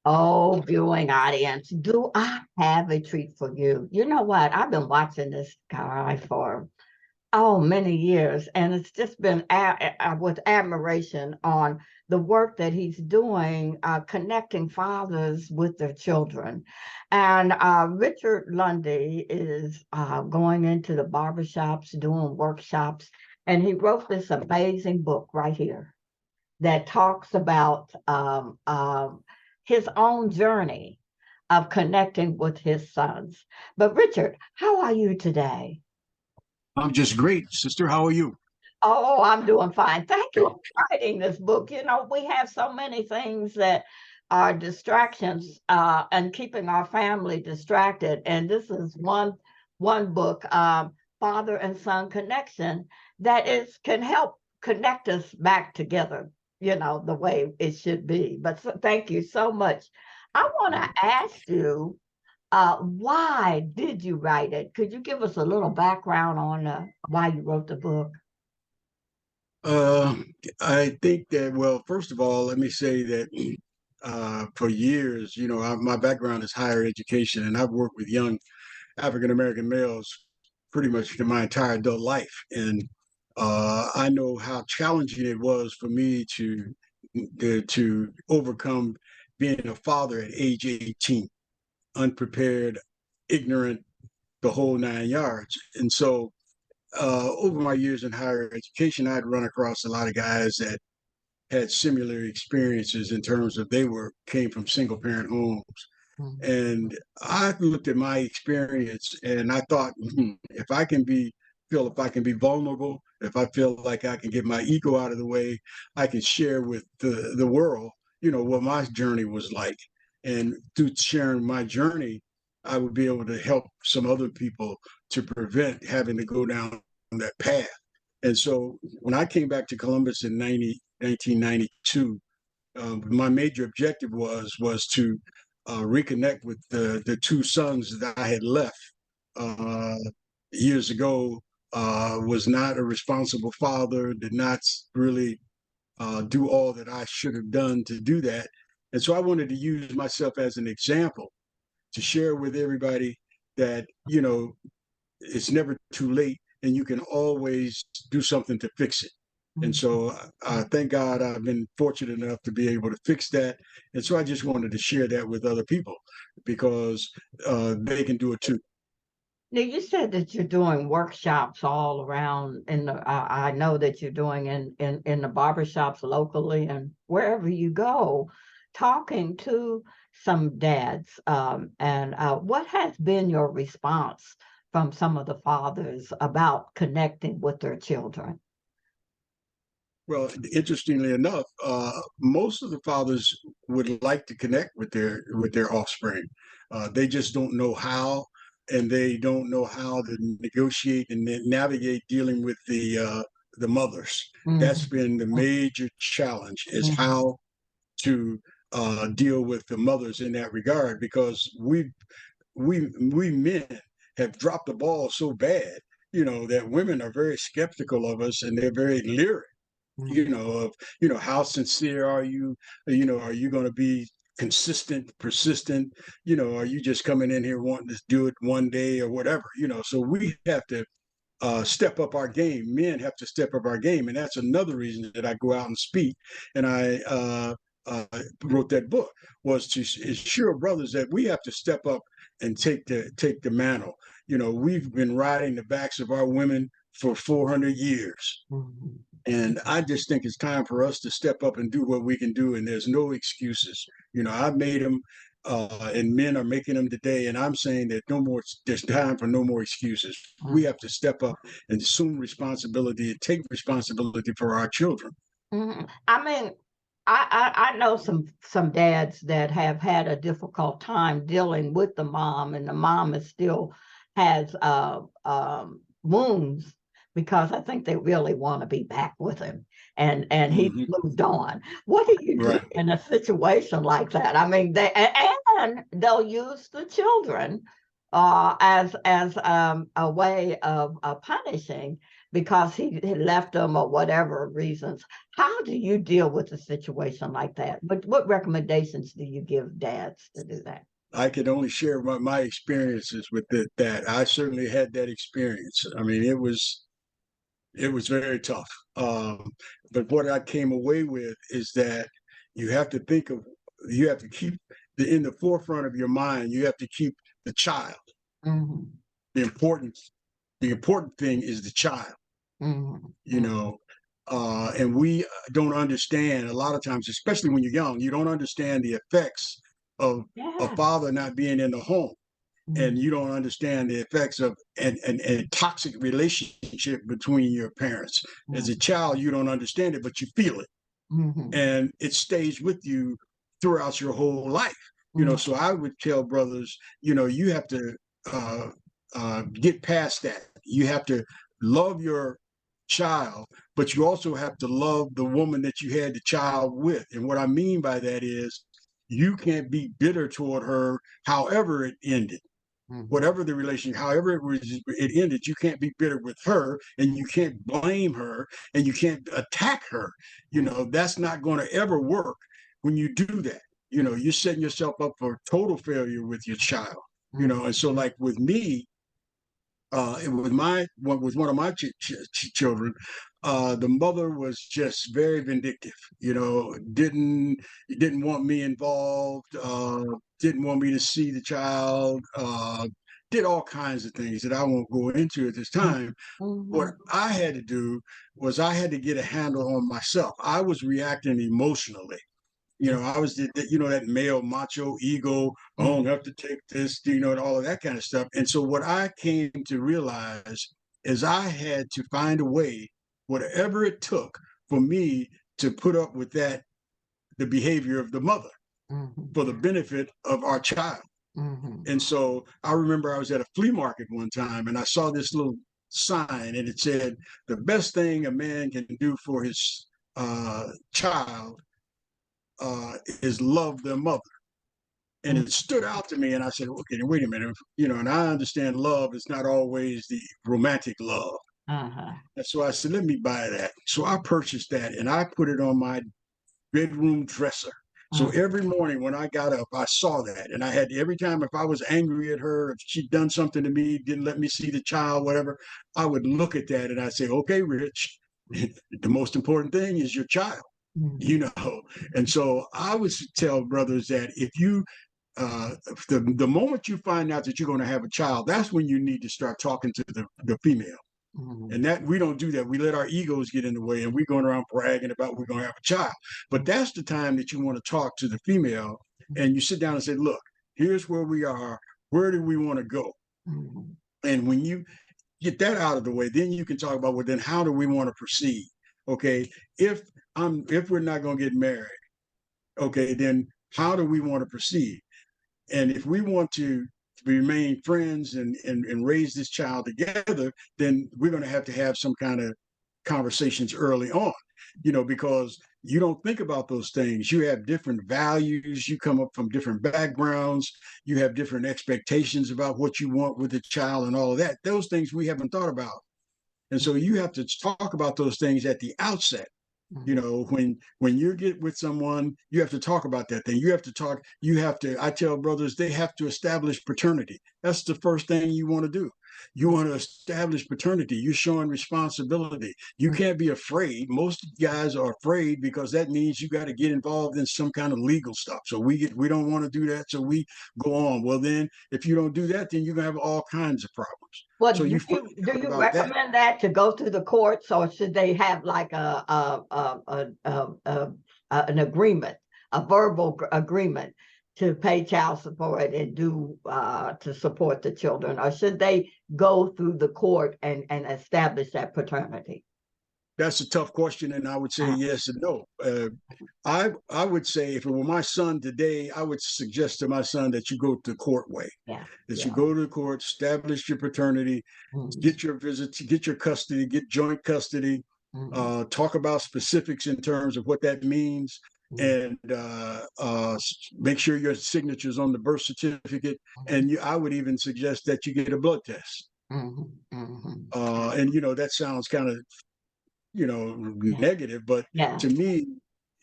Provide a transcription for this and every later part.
Oh, viewing audience, do I have a treat for you? You know what? I've been watching this guy for many years, and it's just been with admiration on the work that he's doing, connecting fathers with their children. And Richard Lundy is going into the barbershops, doing workshops, and he wrote this amazing book right here that talks about his own journey of connecting with his sons. But Richard, how are you today? I'm just great, sister. How are you? Oh, I'm doing fine. Thank you for writing this book. You know, we have so many things that are distractions and keeping our family distracted. And this is one book, Father and Son Connection, that is can help connect us back together, you know, the way it should be. But thank you so much. I want to ask you, why did you write it? Could you give us a little background on why you wrote the book? Uh, I think that, well, first of all, let me say that for years, my background is higher education, and I've worked with young African American males pretty much my entire adult life. And I know how challenging it was for me to overcome being a father at age 18, unprepared, ignorant, the whole 9 yards. And so over my years in higher education, I'd run across a lot of guys that had similar experiences in terms of they were came from single parent homes. Mhm. And I looked at my experience and I thought, if I can if I can be vulnerable, if I feel like I can get my ego out of the way, I can share with the world, what my journey was like. And through sharing my journey, I would be able to help some other people to prevent having to go down that path. And so when I came back to Columbus in 1992, my major objective was to reconnect with the two sons that I had left uh, years ago. Was not a responsible father. Did not really do all that I should have done to do that. And so I wanted to use myself as an example to share with everybody that it's never too late and you can always do something to fix it. And so thank God I've been fortunate enough to be able to fix that. And so I just wanted to share that with other people because they can do it too. Now, you said that you're doing workshops all around in the, I know that you're doing in the barbershops locally and wherever you go, talking to some dads. And what has been your response from some of the fathers about connecting with their children? Well, interestingly enough, most of the fathers would like to connect with their offspring. They just don't know how, and they don't know how to negotiate and navigate dealing with the mothers. That's Mhm. been the major challenge: is Mhm. how to deal with the mothers in that regard, because we men have dropped the ball so bad, that women are very skeptical of us and they're very leery, of, how sincere are you? Are you going to be consistent, persistent? Are you just coming in here wanting to do it one day or whatever? So we have to step up our game. Men have to step up our game. And that's another reason that I go out and speak. And I wrote that book, was to assure brothers that we have to step up and take the mantle. We've been riding the backs of our women for 400 years. Mhm. And I just think it's time for us to step up and do what we can do. And there's no excuses. I've made them, and men are making them today. And I'm saying that no more. There's time for no more excuses. We Mhm. have to step up and assume responsibility and take responsibility for our children. Mhm. I mean, I know some dads that have had a difficult time dealing with the mom, and the mom is still has wounds because I think they really want to be back with him, and he's Hmm. moved on. What do you do Right. in a situation like that? I mean, and they'll use the children as a way of punishing because he had left them or whatever reasons. How do you deal with a situation like that? What recommendations do you give dads to do that? I could only share my experiences with that. I certainly had that experience. I mean, it was very tough. But what I came away with is that you have to think of, you have to keep in the forefront of your mind. You have to keep the child. Mm-hmm. The important, the important thing is the child. Mm-hmm. You know, and we don't understand a lot of times, especially when you're young. You don't understand the effects of a Yeah. father not being in the home, and Mm-hmm. you don't understand the effects of and toxic relationship between your parents. As a child, you don't understand it, but you feel it, Mm-hmm. and it stays with you throughout your whole life. So I would tell brothers, you have to get past that. You have to love your child, but you also have to love the woman that you had the child with. And what I mean by that is you can't be bitter toward her, however it ended, Mm-hmm. whatever the relationship, however it ended. You can't be bitter with her, and you can't blame her, and you can't attack her. That's not going to ever work. When you do that, you're setting yourself up for total failure with your child. And so, like with me, with one of my children, the mother was just very vindictive. Didn't want me involved. Didn't want me to see the child. Did all kinds of things that I won't go into at this time. What Mm-hmm. I had to do was I had to get a handle on myself. I was reacting emotionally. I was that male macho ego. I don't have to take this, and all of that kind of stuff. And so what I came to realize is I had to find a way, whatever it took, for me to put up with the behavior of the mother, Mm-hmm. for the benefit of our child. Mm-hmm. And so I remember I was at a flea market one time, and I saw this little sign, and it said, "The best thing a man can do for his child is love their mother." And it stood out to me, and I said, "Okay, wait a minute." And I understand love is not always the romantic love. Uh-huh. And so I said, "Let me buy that." So I purchased that, and I put it on my bedroom dresser. So Uh-huh. every morning when I got up, I saw that. And I had every time, if I was angry at her, if she'd done something to me, didn't let me see the child, whatever, I would look at that and I'd say, "Okay, Rich, the most important thing is your child." Mm-hmm. you know and so I would tell brothers that if you the moment you find out that you're going to have a child, that's when you need to start talking to the female. Mm-hmm. And that we don't do that. We let our egos get in the way, and we're going around bragging about we're going to have a child. But that's the time that you want to talk to the female, and you sit down and say, "Look, here's where we are. Where do we want to go?" Mm-hmm. And when you get that out of the way, then you can talk about, well, then how do we want to proceed? Okay, if if we're not going to get married, okay, then how do we want to proceed? And if we want to remain friends and raise this child together, then we're going to have some kind of conversations early on, because you don't think about those things. You have different values, you come up from different backgrounds, you have different expectations about what you want with the child and all of that. Those things we haven't thought about. And so you have to talk about those things at the outset. When you get with someone, you have to talk about that thing. I tell brothers, they have to establish paternity. That's the first thing you want to do. You want to establish paternity. You're showing responsibility. You can't be afraid. Most guys are afraid because that means you got to get involved in some kind of legal stuff. So we don't want to do that. So we go on. Well, then if you don't do that, then you're gonna have all kinds of problems. Well, So you do first you do talk you about that. recommend that to go through the courts, or should they have like an agreement, a verbal agreement to pay child support and do to support the children, or should they go through the court and establish that paternity? That's a tough question, and I would say Uh, yes and no. I would say if it were my son today, I would suggest to my son that you go the court way, yeah, that you yeah. go to the court, establish your paternity, Mhm, get your visit, get your custody, get joint custody, mhm, talk about specifics in terms of what that means, mhm, and make sure your signature's on the birth certificate. mhm. And I would even suggest that you get a blood test. Mhm, mhm. And that sounds kind of Yeah, negative, but yeah, to me,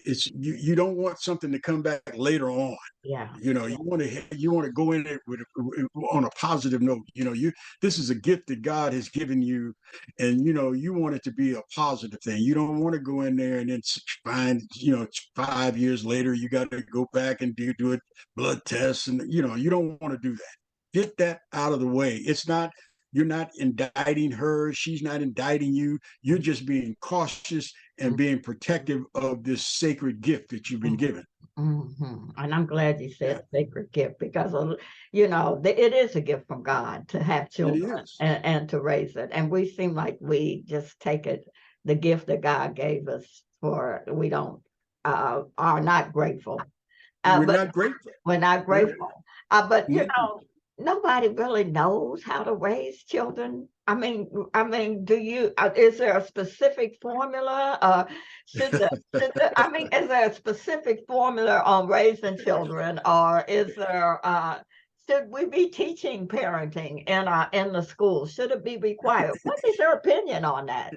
it's you don't want something to come back later on. yeah. You want to go in it on a positive note. This is a gift that God has given you, and you want it to be a positive thing. You don't want to go in there and then find 5 years later you got to go back and do a blood test, and you don't want to do that. Get that out of the way. You're not indicting her. She's not indicting you. You're just being cautious and Mhm, being protective of this sacred gift that you've been mhm, given. mhm. And I'm glad you Yeah, said sacred gift because, it is a gift from God to have it children is. and to raise it. And we seem like we just take it, the gift that God gave us we don't, are not grateful. We're But not grateful. we're not Yeah. grateful. But Mm. nobody really knows how to raise children. Do you? Is there a specific formula? I mean, is there a specific formula on raising children, or is there? Should we be teaching parenting in the schools? Should it be required? What is your opinion on that?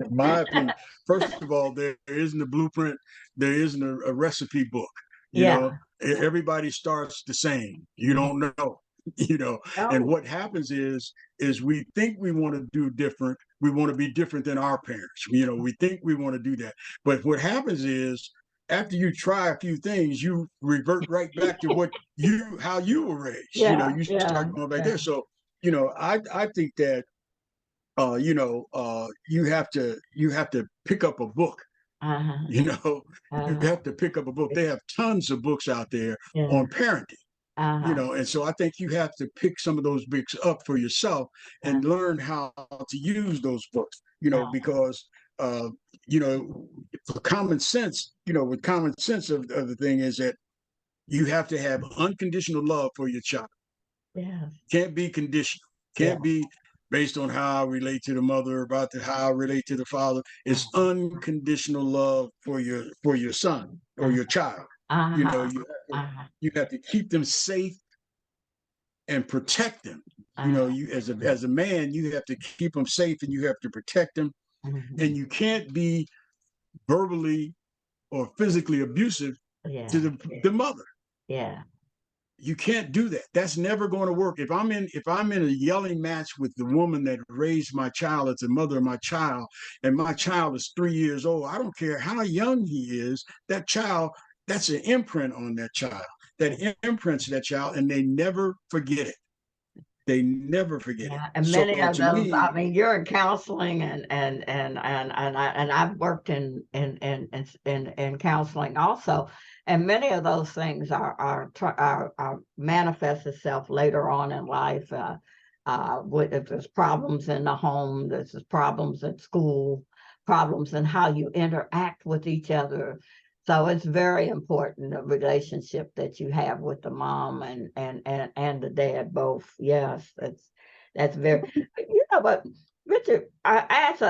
My opinion. First of all, there isn't a blueprint. There isn't a recipe book. You Yeah. know, everybody starts the same. You Mhm. don't know. You know, and No. what happens is we think we want to do different. We want to be different than our parents. We think we want to do that. But what happens is after you try a few things, you revert right back to how you were raised. Yeah. You Yeah. start going back Yeah. there. So, I think that you have to pick up a book. Uh-huh. You know, you Uh-huh. have to pick up a book. They have tons of books out there Yeah. on parenting. Uh-huh. And so I think you have to pick some of those books up for yourself Uh, and learn how to use those books. uh, Because uh, you know, for common sense, with common sense of the thing is that you have to have unconditional love for your child. yes. Can't be conditional. Yeah. Can't be based on how I relate to the mother, how I relate to the father. It's Uh, unconditional love for your son or uh, your child. You know, uh-huh. you have to, Uh-huh. you have to keep them safe and protect them. Uh, You as a man, you have to keep them safe and you have to protect them. mhm. And you can't be verbally or physically abusive to Yeah. the mother. Yeah. You can't do that. That's never going to work. If I'm in a yelling match with the woman that raised my child as the mother of my child, and my child is 3 years old, I don't care how young he is, that child, that's an imprint on that child. Yeah. That imprints that child, and they never forget it. They never forget it. Yeah, and So many of to those, me, you're in counseling and I've worked in counseling also, and many of those things are manifest itself later on in life. If there's problems in the home, there's problems at school, problems in how you interact with each other. So it's very important the relationship that you have with the mom and the dad both. Yes, that's very, but Richard, I asked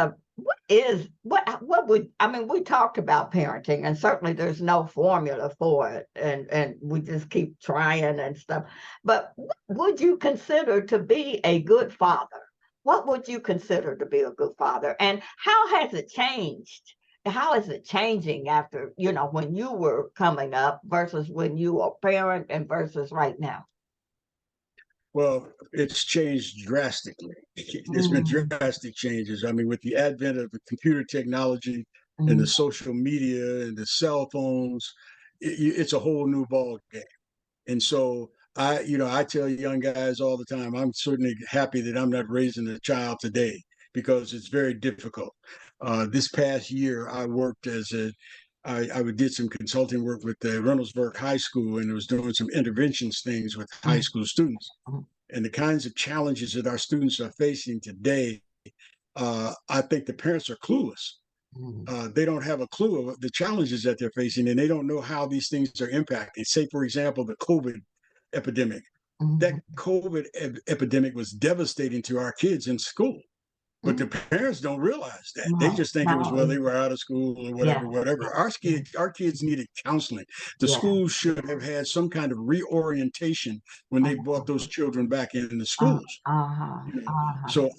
what would, we talked about parenting, and certainly there's no formula for it, and we just keep trying and stuff. But what would you consider to be a good father? What would you consider to be a good father? And how has it changed? How is it changing after, when you were coming up versus when you were a parent and versus right now? well, it's changed drastically. There's been Mm, drastic changes. I mean, with the advent of the computer technology and the mm, social media and the cell phones, it's a whole new ball game. And so I tell young guys all the time, I'm certainly happy that I'm not raising a child today because it's very difficult. This past year, I did some consulting work with the Reynoldsburg High School, and I was doing some interventions things with high mm, school students. mm, And the kinds of challenges that our students are facing today, I think the parents are clueless. mm, They don't have a clue of the challenges that they're facing, and they don't know how these things are impacting. Say, for example, the COVID epidemic. That mm, COVID epidemic was devastating to our kids in school. But the parents don't realize that. They No, just think it was, well, no. they were out of school or Yeah, whatever, whatever. Our kids needed counseling. The yeah. schools should have had some kind of reorientation when they brought those children back into the Uh, schools. uh-huh, You know, uh-huh, so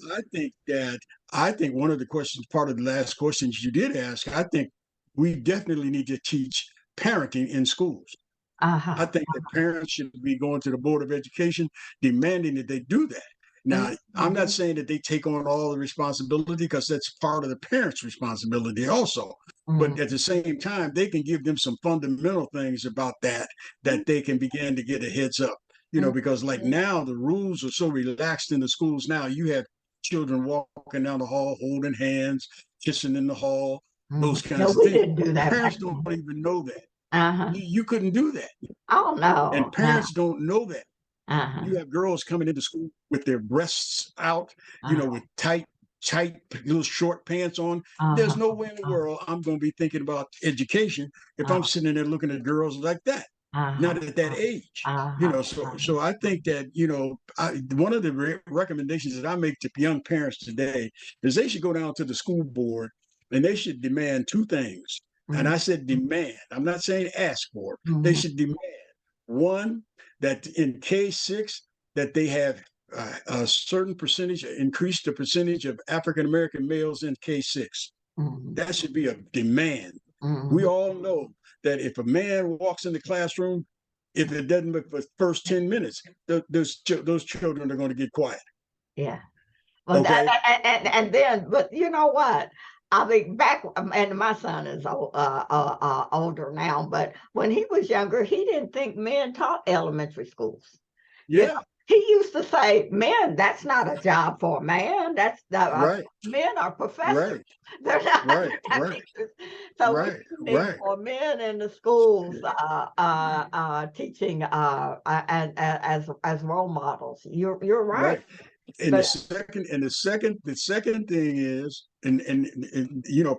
I think one of the questions, part of the last questions you did ask, I think we definitely need to teach parenting in schools. I uh-huh. think that parents should be going to the Board of Education demanding that they do that. Now, I'm Mhm, not saying that they take on all the responsibility because that's part of the parents' responsibility also. But mhm, at the same time, they can give them some fundamental things about that they can begin to get a heads up. mhm, Because like mhm, now the rules are so relaxed in the schools now. You have children walking down the hall, holding hands, kissing in the hall, mhm. those No, kinds of we things. didn't do that Parents back don't then. even know that. Uh-huh. You couldn't do that. Oh, And no, no. parents don't know that. You Uh-huh, have girls coming into school with their breasts out, uh-huh, with tight little short pants on. There's uh-huh, no way in the world I'm going to be thinking about education if I'm uh-huh, sitting there looking at girls like that. uh-huh, Not at that age. uh-huh, So I think that one of the recommendations that I make to young parents today is they should go down to the school board and they should demand two things. And mhm, I said demand. I'm not saying ask for. They mhm. should demand one, that in K6 that they have a certain percentage, increase the percentage of African American males in K6. Mhm, That should be a demand. We mhm. all know that if a man walks in the classroom, if it doesn't look for the first 10 minutes, those children are going to get quiet. Yeah. Well, Okay. and then, but you know what? I mean, back, and my son is older now, but when he was younger, he didn't think men taught elementary schools. You know, Yeah. he used to say, "Men, that's not a job for a man. That's the Right. men are professors. Right. They're not, Right. they're not Right. teachers." So we Right. need Right. more men in the schools, teaching, as role models. You're right, Right. And the but. second, the second thing is, and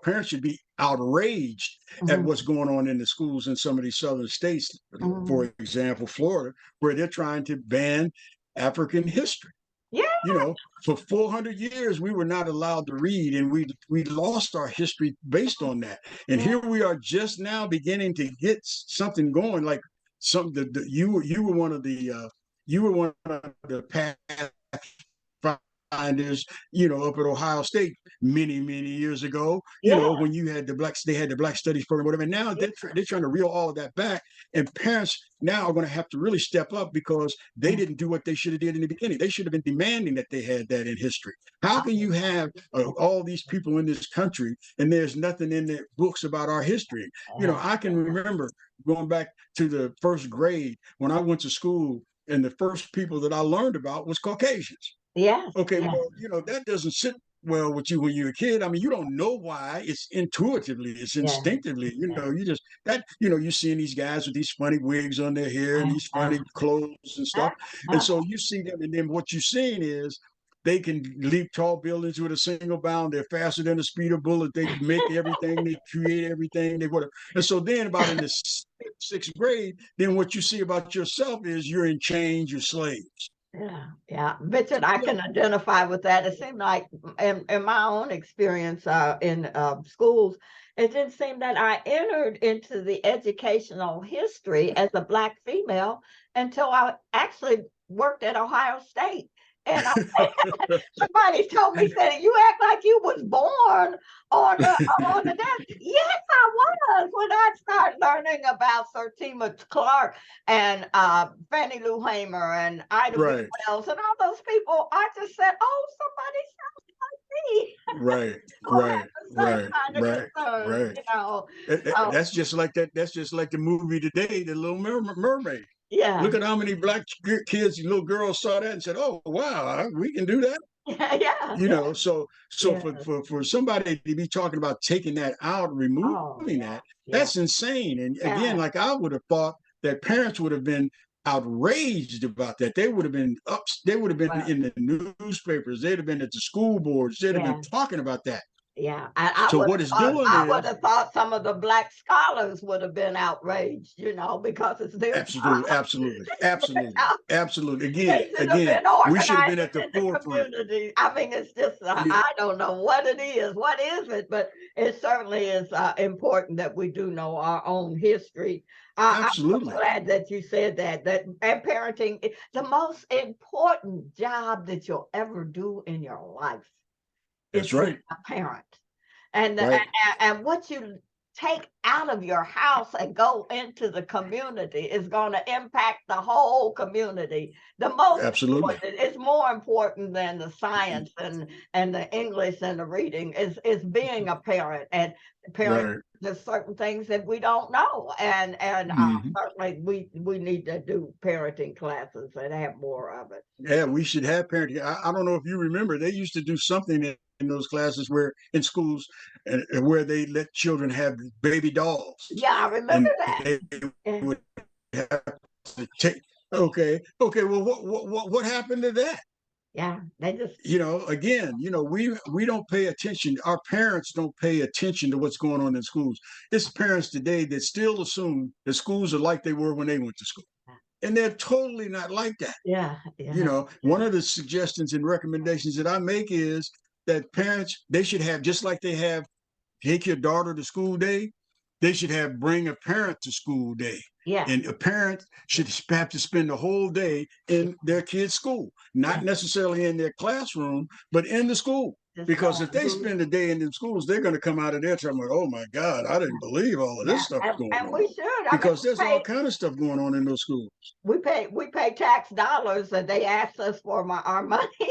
parents should be outraged at Mhm, what's going on in the schools in some of these southern states, mhm. for example, Florida, where they're trying to ban African history. Yeah, You know, for 400 years we were not allowed to read, and we lost our history based on that. And yeah. here we are just now beginning to get something going, like some you were one of the past finders, up at Ohio State many, many years ago, Yeah, when you had they had the Black Studies program, whatever. And now yeah. they're trying to reel all of that back. And parents now are going to have to really step up because they Mm. didn't do what they should have did in the beginning. They should have been demanding that they had that in history. How can you have all these people in this country and there's nothing in their books about our history? Yeah, I can remember going back to the first grade when I went to school, and the first people that I learned about was Caucasians. yes, Okay, yes, well, that doesn't sit well with you when you're a kid. I mean, you don't know why. It's intuitively, it's yeah, instinctively. yeah. You just you're seeing these guys with these funny wigs on their hair and Uh, these uh, funny clothes and uh, stuff. And uh, so you see them, and then what you're seeing is they can leap tall buildings with a single bound. They're faster than the speed of bullet. They make everything, they create everything, they whatever. And so then about in the sixth grade, then what you see about yourself is you're in chains, you're slaves. yeah, yeah. Richard, I can identify with that. It seemed like in my own experience in schools, it didn't seem that I entered into the educational history as a Black female until I actually worked at Ohio State. And somebody told me, said, "You act like you was born on the desk." Yes, I was when I started learning about Sir Tima Clark and Fannie Lou Hamer and Ida B. Right. Wells and all those people. I just said, "Oh, somebody sounds like me Right, who right, have the same right, kind of right, concerns." right. So That's just like that. That's just like the movie today, The Little Mermaid. yeah, Look at how many black kids, little girls saw that and said, "Oh, wow, we can do that." yeah, yeah, So yeah. for somebody to be talking about taking that out, removing Oh yeah, that, yeah, that's insane. And again, yeah. like I would have thought that parents would have been outraged about that. They would have been They would have been Well, in the newspapers. They'd have been at the school boards. They'd have been yeah, talking about that. Yeah, So what it's doing I would is have thought some of the black scholars would have been outraged, because it's their absolutely, absolutely, absolutely, job. absolutely. They should have Again, been we should have been at organizing the in the forefront. community. I mean, it's just, Yeah, I don't know what it is. What is it? But it certainly is important that we do know our own history. I'm so absolutely. glad that you said and parenting, the most important job that you'll ever do in your life is That's being right. a parent. And, Right. and what you take out of your house and go into the community is going to impact the whole community. The most Absolutely. important, it's more important than the science and the English and the reading is being a parent and parent. Right. There's certain things that we don't know, and Mhm. certainly we need to do parenting classes and have more of it. Yeah, we should have parenting. I don't know if you remember, they used to do something in those classes where in schools where they let children have baby dolls, Yeah, I remember and that. they Yeah, would have to take. Okay, okay. Well, what happened to that? yeah, they just Again, we don't pay attention. Our parents don't pay attention to what's going on in schools. It's parents today that still assume that schools are like they were when they went to school, and they're totally not like that. yeah, yeah, One of the suggestions and recommendations that I make is that parents, they should have, just like they have take your daughter to school day, they should have bring a parent to school day. yeah, And a parent should have to spend the whole day in their kid's school, yeah. not necessarily in their classroom, but in the school. Just Because knowing if they who, spend the day in the schools, they're going to come out of there talking about, oh my God, I didn't believe all of this yeah, stuff going and on. we should. I mean, Because there's all kind of stuff going on in those schools. we pay tax dollars, and they ask us for our money,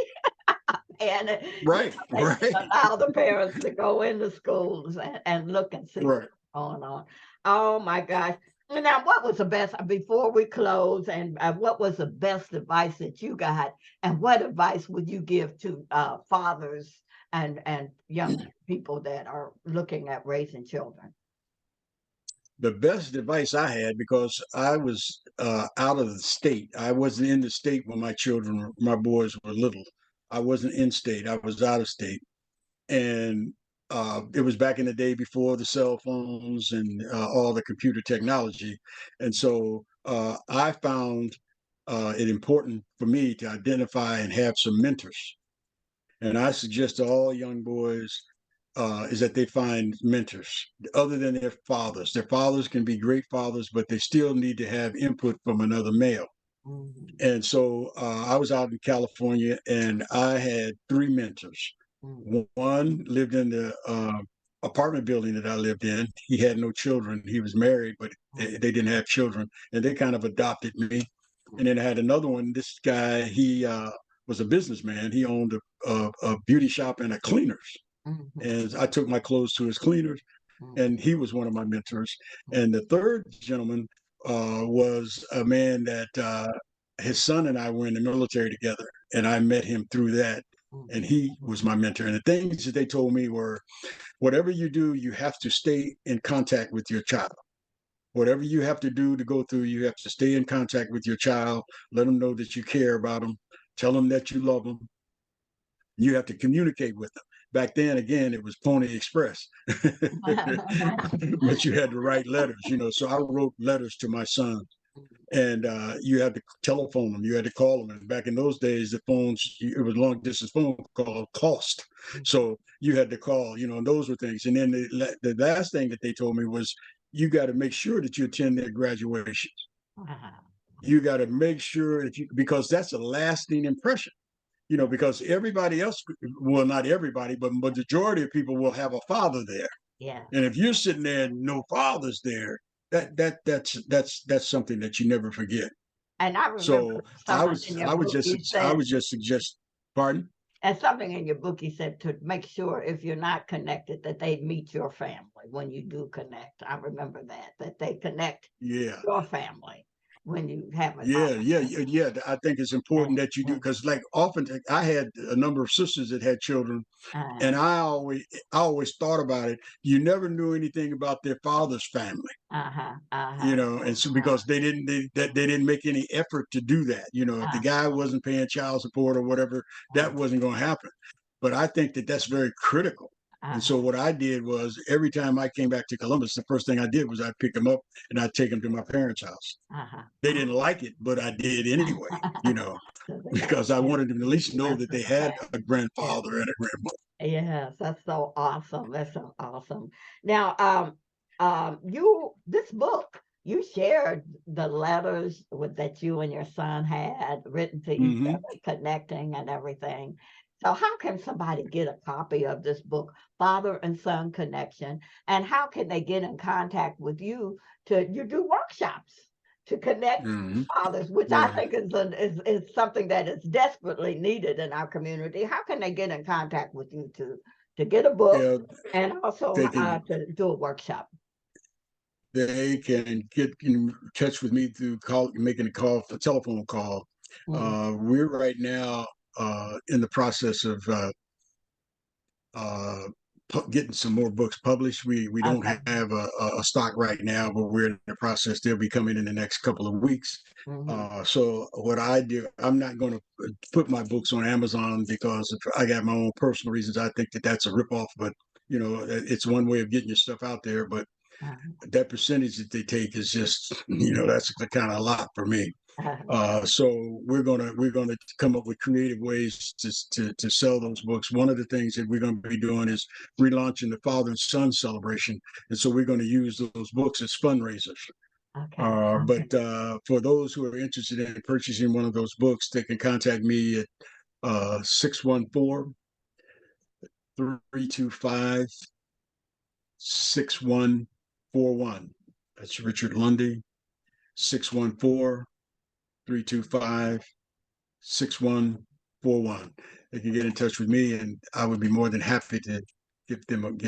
and Right, they should right, allow the parents to go into schools and look and see right. what's going on. Oh my gosh! Now, what was the best before we close? And what was the best advice that you got? And what advice would you give to fathers and young people that are looking at raising children? The best advice I had, because I was out of the state. I wasn't in the state when my boys were little. I wasn't in state. I was out of state, and it was back in the day before the cell phones and all the computer technology. And so I found it important for me to identify and have some mentors. And I suggest to all young boys is that they find mentors other than their fathers. Their fathers can be great fathers, but they still need to have input from another male. Mhm, And so I was out in California and I had three mentors. mhm, One lived in the apartment building that I lived in. He had no children. He was married, but mhm, they didn't have children. And they kind of adopted me. And then I had another one. This guy, he was a businessman. He owned a beauty shop and a cleaners. mhm, mhm, And I took my clothes to his cleaners, and he was one of my mentors. And the third gentleman was a man that his son and I were in the military together, and I met him through that. mhm, And he was my mentor. And the things that they told me were, whatever you do, you have to stay in contact with your child. Whatever you have to do to go through, you have to stay in contact with your child. Let them know that you care about them. Tell them that you love them. You have to communicate with them. Back then, again, it was Pony Express, but you had to write letters. So I wrote letters to my son, and you had to telephone them, you had to call them. And back in those days, the phones, it was long distance phone call cost, so you had to call. And those were things. And then the last thing that they told me was, you got to make sure that you attend their graduation. You got to make sure that because that's a lasting impression. Because everybody else, well, not everybody, but majority of people will have a father there. yeah. And if you're sitting there and no father's there, that's something that you never forget. And I remember So I something was in your I would book just you I said, would just suggest, pardon? and something in your book you said to make sure if you're not connected that they meet your family when you do connect. I remember that they connect Yeah. your family when you have an Yeah, yeah, opportunity. yeah, yeah. I think it's important that you do, And, because, like, often I had a number of sisters that had children, uh, and I always thought about it. You never knew anything about their father's family. uh-huh, uh-huh, And so, because they didn't make any effort to do that. If the uh, guy wasn't paying child support or whatever, uh, that wasn't going to happen. But I think that that's very critical. And so what I did was every time I came back to Columbus, the first thing I did was I'd pick them up and I'd take them to my parents' house. Uh-huh. They didn't like it, but I did anyway, you know, So they got because I wanted them to at least the know rest that of they the had a family. Yeah. grandfather and a grandmother. Yes, that's so awesome. That's so awesome. Now, this book, you shared the letters that you and your son had written to each Hmm. other, connecting and everything. So, how can somebody get a copy of this book, Father and Son Connection, and how can they get in contact with you you do workshops to connect Hmm. fathers, which I Yeah. think is something that is desperately needed in our community. How can they get in contact with you to get a book Yeah. and also They can to do a workshop? they can get in touch with me through making a telephone call. Mm, We're right now in the process of uh, getting some more books published. We don't okay. have a stock right now, but we're in the process. They'll be coming in the next couple of weeks. Hmm. So what I do, I'm not going to put my books on Amazon because I got my own personal reasons. I think that that's a ripoff, but you know, it's one way of getting your stuff out there. But that percentage that they take is just, you know, that's kind of a lot for me. So we're gonna come up with creative ways to sell those books. One of the things that we're going to be doing is relaunching the Father and Son celebration, and so we're going to use those books as fundraisers. Okay. Okay. But for those who are interested in purchasing one of those books, they can contact me at 614-325-6141. That's Richard Lundy, 614-325-6141. They can get in touch with me, and I would be more than happy to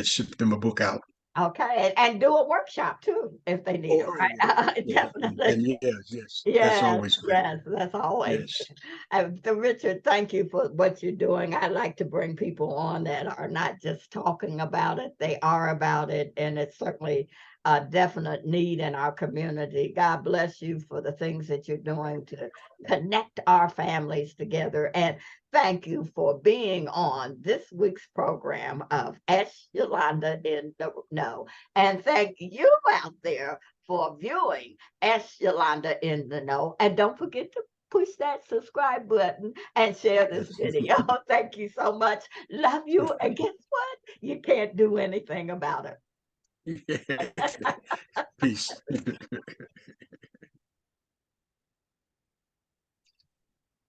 ship them a book out. Okay. And do a workshop too if they need it, Oh yeah, right? yeah, Definitely. and yes, that's Yes, always great. yes, that's always. Yes. So Richard, thank you for what you're doing. I like to bring people on that are not just talking about it, they are about it, and it's certainly a definite need in our community. God bless you for the things that you're doing to connect our families together. And thank you for being on this week's program of S.Yolanda in the Know. And thank you out there for viewing S.Yolanda in the Know. And don't forget to push that subscribe button and share this video. Thank you so much. Love you. And guess what? You can't do anything about it. Peace.